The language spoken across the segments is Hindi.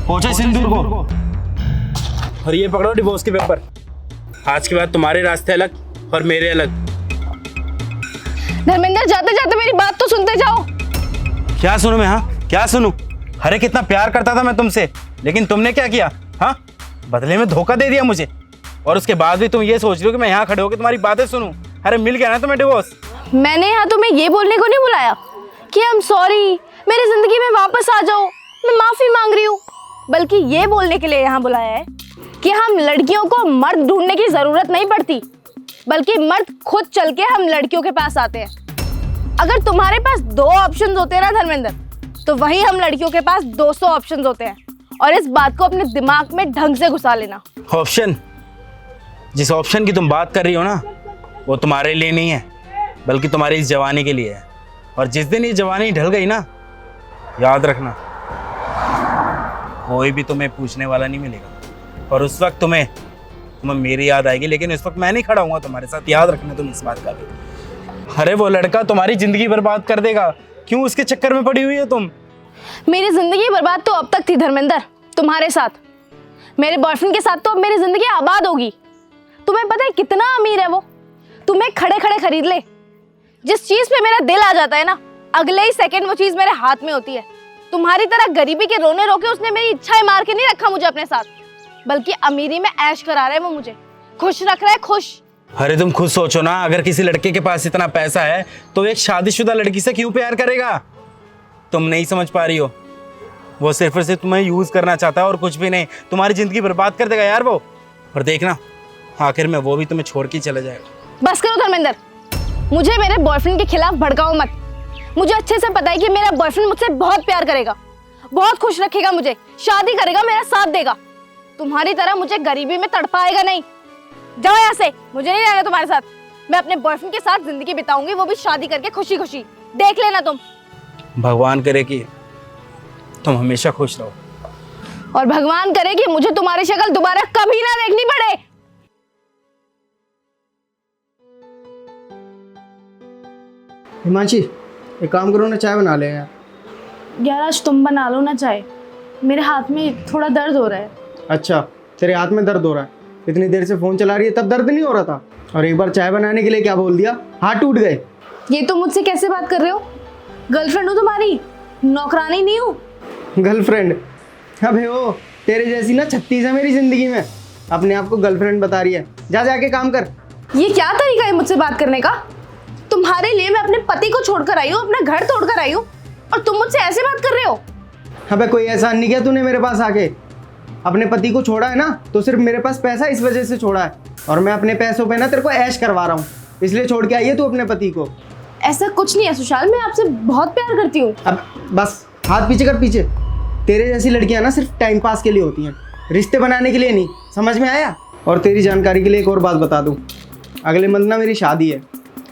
पहुंचे सिंदूर को। और ये पकड़ो डिवोर्स के पेपर। आज के बाद तुम्हारे रास्ते अलग और मेरे अलग। धर्मेंद्र, जाते जाते मेरी बात तो सुनते जाओ। क्या सुनूं मैं? हाँ, क्या सुनूं? अरे कितना प्यार करता था मैं तुमसे, लेकिन तुमने क्या किया? हाँ, बदले में धोखा दे दिया मुझे। और उसके बाद भी तुम ये सोच रहे हो कि मैं यहाँ खड़े होकर तुम्हारी बातें सुनूं। अरे मिल गया ना तुम्हें डिवोर्स। मैंने यहाँ तुम्हें ये बोलने को नहीं बुलाया कि आई एम सॉरी, मेरी जिंदगी में वापस आ जाओ, मैं माफी मांग रही हूँ, बल्कि ये बोलने के लिए यहाँ बुलाया है कि हम लड़कियों को मर्द ढूंढने की जरूरत नहीं पड़ती, बल्कि मर्द खुद चल के हम लड़कियों के पास आते हैं। अगर तुम्हारे पास 2 ऑप्शंस होते हैं ना धर्मेंद्र, तो वही हम लड़कियों के पास 200 ऑप्शंस होते हैं। और इस बात को अपने दिमाग में ढंग से घुसा लेना। ऑप्शन? जिस ऑप्शन की तुम बात कर रही हो ना, वो तुम्हारे लिए नहीं है, बल्कि तुम्हारी इस जवानी के लिए है। और जिस दिन ये जवानी ढल गई ना, याद रखना, कोई भी तुम्हें पूछने वाला नहीं मिलेगा। और उस वक्त तुम्हें मेरी याद आएगी, लेकिन इस वक्त मैं नहीं खड़ा हूँ तुम्हारे साथ। याद रखना तुम इस बात का भी। अरे वो लड़का तुम्हारी जिंदगी बर्बाद कर देगा। क्यों उसके चक्कर में पड़ी हुई हो तुम? मेरी जिंदगी बर्बाद तो अब तक थी धर्मेंद्र, तुम्हारे साथ। मेरे बॉयफ्रेंड के साथ तो अब मेरी जिंदगी आबाद होगी। तुम्हें पता है कितना अमीर है वो? तुम्हें खड़े खड़े खरीद ले। जिस चीज पे मेरा दिल आ जाता है ना, अगले ही सेकंड वो चीज मेरे हाथ में होती है। तुम्हारी तरह गरीबी के रोने रोके उसने मेरी इच्छाएं मार के नहीं रखा मुझे अपने साथ, बल्कि अमीरी में ऐश करा रहा है वो, मुझे खुश रख रहा है, खुश। अरे तुम खुद सोचो ना, अगर किसी लड़के के पास इतना पैसा है तो एक शादीशुदा लड़की से क्यों प्यार करेगा? तुम नहीं समझ पा रही हो। वो सिर्फ और सिर्फ तुम्हें यूज करना चाहता है और कुछ भी नहीं। तुम्हारी जिंदगी बर्बाद कर देगा यार वो। और देखना, आखिर में वो भी तुम्हें छोड़ के चला जाएगा। बस करो धर्मेंद्र, मुझे मेरे बॉयफ्रेंड के खिलाफ भड़काओ मत। मुझे अच्छे से पता है कि मेरा बॉयफ्रेंड मुझसे बहुत प्यार करेगा, बहुत खुश रखेगा मुझे, शादी करेगा, मेरा साथ देगा। तुम्हारी तरह मुझे गरीबी में तड़पाएगा नहीं। जाओ यहाँ से, मुझे नहीं रहना तुम्हारे साथ। मैं अपने बॉयफ्रेंड के साथ जिंदगी बिताऊंगी, वो भी शादी करके खुशी खुशी। देख लेना तुम। भगवान करे कि तुम हमेशा खुश रहो। और भगवान करे कि मुझे तुम्हारी शक्ल दोबारा कभी ना देखनी पड़े। हिमांशी, एक काम करो ना, चाय बना ले यार। यार आज तुम बना लो ना चाय, मेरे हाथ में थोड़ा दर्द हो रहा है। अच्छा, तेरे हाथ में दर्द हो रहा है? इतनी देर से फोन चला रही है, तब दर्द नहीं हो रहा था? और एक बार चाय बनाने के लिए क्या बोल दिया, हाथ टूट गए। ये तुम मुझसे कैसे बात कर रहे हो? गर्लफ्रेंड हूँ तुम्हारी, नौकरानी नहीं हूँ। गर्लफ्रेंड? अबे ओ, तेरे जैसी ना 36 है मेरी जिंदगी में, अपने आप को गर्लफ्रेंड बता रही है। जा जाके काम कर। ये क्या तरीका है मुझसे बात करने का? तुम्हारे लिए मैं अपने पति को छोड़कर आई हूँ, अपना घर तोड़कर आई हूँ, और तुम मुझसे ऐसे बात कर रहे हो? अबे कोई एहसान नहीं किया तूने मेरे पास आके। अपने पति को छोड़ा है ना, तो सिर्फ मेरे पास पैसा इस वजह से छोड़ा है, और मैं अपने पैसों पे ना तेरे को ऐश करवा रहा हूँ, इसलिए छोड़ के आई है तू अपने पति को। ऐसा कुछ नहीं है सुशाल, मैं आपसे बहुत प्यार करती हूँ। अब बस हाथ पीछे कर, पीछे। तेरे जैसी लड़कियां ना सिर्फ टाइम पास के लिए होती हैं, रिश्ते बनाने के लिए नहीं, समझ में आया? और तेरी जानकारी के लिए एक और बात बता दूं, अगले मंथ ना मेरी शादी है,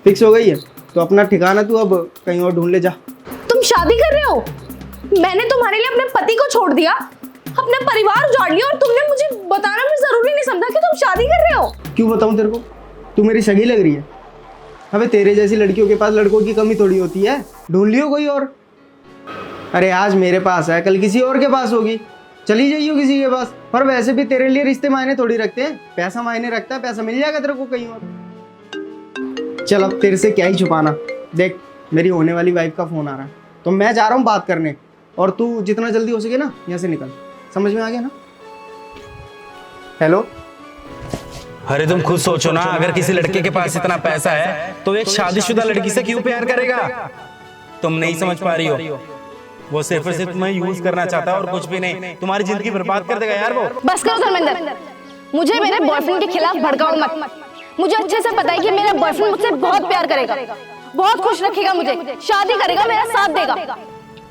फिक्स हो गई है, तो अपना ठिकाना तू अब कहीं और ढूंढ ले जा। तुम शादी कर रहे हो? मैंने तुम्हारे लिए अपने पति को छोड़ दिया, अपना परिवार उजाड़ लिया, और तुमने मुझे बताना भी जरूरी नहीं समझा कि तुम शादी कर रहे हो। क्यों बताऊं तेरे को? तू मेरी सगी लग रही है। अबे तेरे जैसी लड़कियों के पास लड़कों की कमी थोड़ी होती है, ढूंढ लियो कोई और। अरे आज मेरे पास है, कल किसी और के पास होगी, चली जाइयो किसी के पास। पर वैसे भी तेरे लिए रिश्ते मायने थोड़ी रखते हैं, पैसा मायने रखता है, पैसा मिल जाएगा तेरे को कहीं और। चल अब तेरे से क्या ही छुपाना। देख, मेरी होने वाली वाइफ का फोन आ रहा है, तो मैं जा रहा हूँ बात करने, और तू जितना जल्दी हो सके ना यहाँ से निकल। समझ में आ गया ना? हेलो। अरे तुम खुद सोचो ना, अगर किसी लड़के के पास इतना पैसा है तो एक शादीशुदा लड़की से क्यों प्यार करेगा? तुम नहीं समझ पा रही हो। वो सिर्फ और सिर्फ तुम्हें यूज करना चाहता है और कुछ भी नहीं। तुम्हारी जिंदगी बर्बाद कर देगा यार वो। बस करो धर्मेंद्र, मुझे मेरे बॉयफ्रेंड के खिलाफ भड़काओ मत। मुझे अच्छे से पता है कि मेरा बॉयफ्रेंड मुझसे बहुत प्यार करेगा, बहुत खुश रखेगा मुझे, शादी करेगा, मेरा साथ देगा।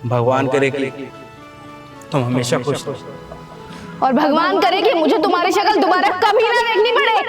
भगवान करे कि तुम हमेशा खुश रहो। और भगवान करे कि मुझे तुम्हारी शक्ल दोबारा कभी ना देखनी पड़े।